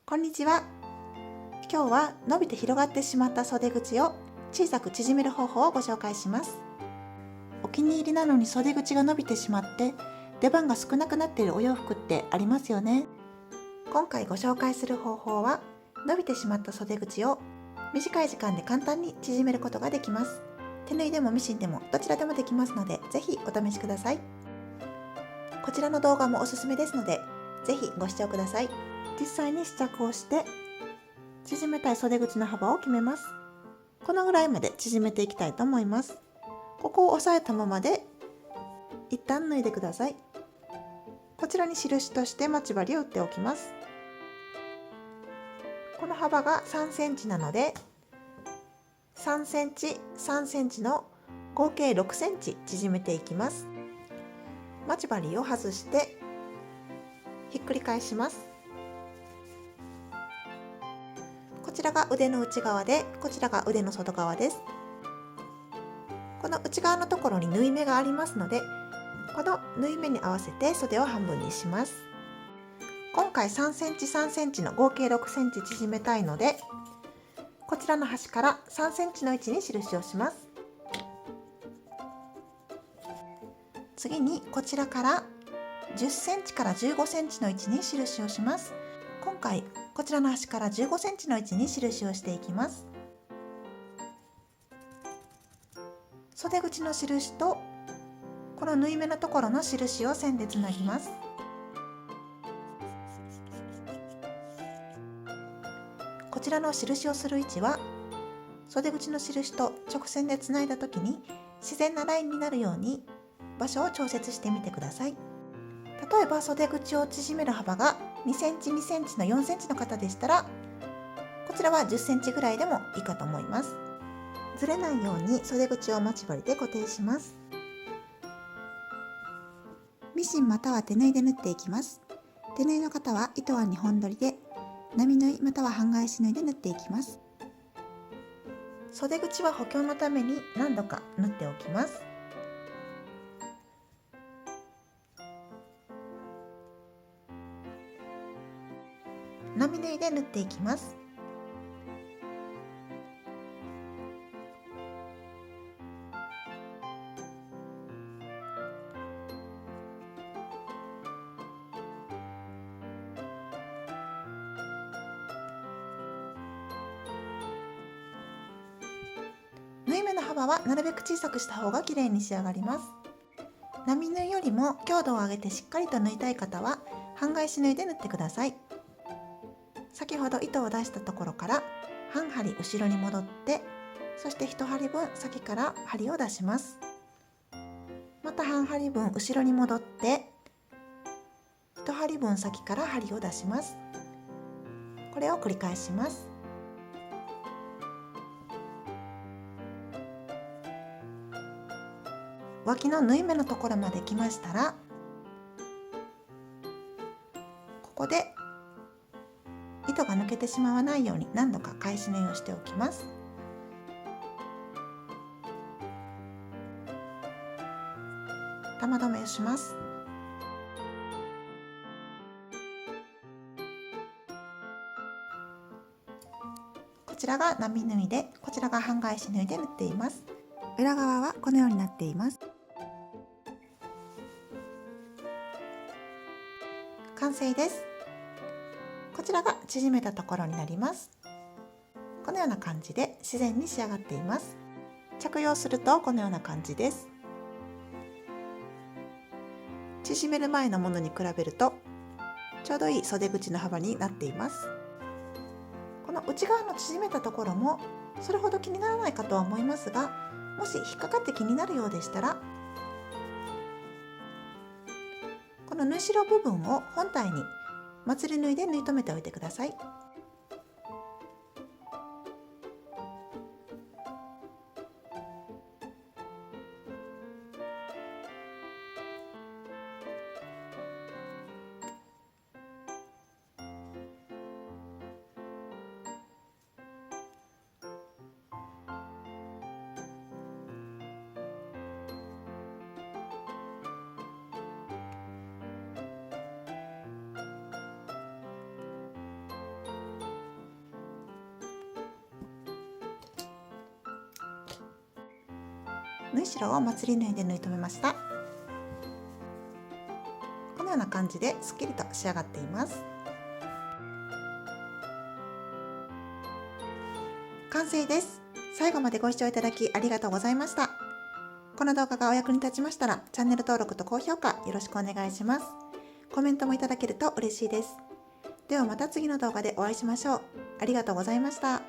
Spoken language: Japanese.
こんにちは。今日は伸びて広がってしまった袖口を小さく縮める方法をご紹介します。お気に入りなのに袖口が伸びてしまって出番が少なくなっているお洋服ってありますよね。今回ご紹介する方法は伸びてしまった袖口を短い時間で簡単に縮めることができます。手縫いでもミシンでもどちらでもできますので、ぜひお試しください。こちらの動画もおすすめですので、ぜひご視聴ください。実際に試着をして縮めたい袖口の幅を決めます。このぐらいまで縮めていきたいと思います。ここを押さえたままで一旦脱いでください。こちらに印として待ち針を打っておきます。この幅が3センチなので3センチ3センチの合計6センチ縮めていきます。待ち針を外してひっくり返します。こちらが腕の内側で、こちらが腕の外側です。この内側のところに縫い目がありますので、この縫い目に合わせて袖を半分にします。今回3センチ3センチの合計6センチ縮めたいので、こちらの端から3センチの位置に印をします。次にこちらから10センチから15センチの位置に印をします。今回こちらの端から15センチの位置に印をしていきます。袖口の印とこの縫い目のところの印を線でつなぎます。こちらの印をする位置は袖口の印と直線でつないだ時に自然なラインになるように場所を調節してみてください。例えば袖口を縮める幅が2センチ2センチの4センチの方でしたら、こちらは10センチぐらいでもいいかと思います。ずれないように袖口を待ち針で固定します。ミシンまたは手縫いで縫っていきます。手縫いの方は糸は2本取りで、並縫いまたは半返し縫いで縫っていきます。袖口は補強のために何度か縫っておきます。並縫いで縫っていきます。縫い目の幅はなるべく小さくした方が綺麗に仕上がります。並縫いよりも強度を上げてしっかりと縫いたい方は半返し縫いで縫ってください。先ほど糸を出したところから半針後ろに戻って、そして1針分先から針を出します。また半針分後ろに戻って1針分先から針を出します。これを繰り返します。脇の縫い目のところまで来ましたら、ここで糸が抜けてしまわないように何度か返し縫いをしておきます。玉留めをします。こちらが並縫いで、こちらが半返し縫いで縫っています。裏側はこのようになっています。完成です。こちらが縮めたところになります。このような感じで自然に仕上がっています。着用するとこのような感じです。縮める前のものに比べるとちょうどいい袖口の幅になっています。この内側の縮めたところもそれほど気にならないかとは思いますが、もし引っかかって気になるようでしたら、この縫い代部分を本体にまつり縫いで縫い留めておいてください。縫い代をまつり縫いで縫い留めました。このような感じですっきりと仕上がっています。完成です。最後までご視聴いただきありがとうございました。この動画がお役に立ちましたら、チャンネル登録と高評価よろしくお願いします。コメントもいただけると嬉しいです。ではまた次の動画でお会いしましょう。ありがとうございました。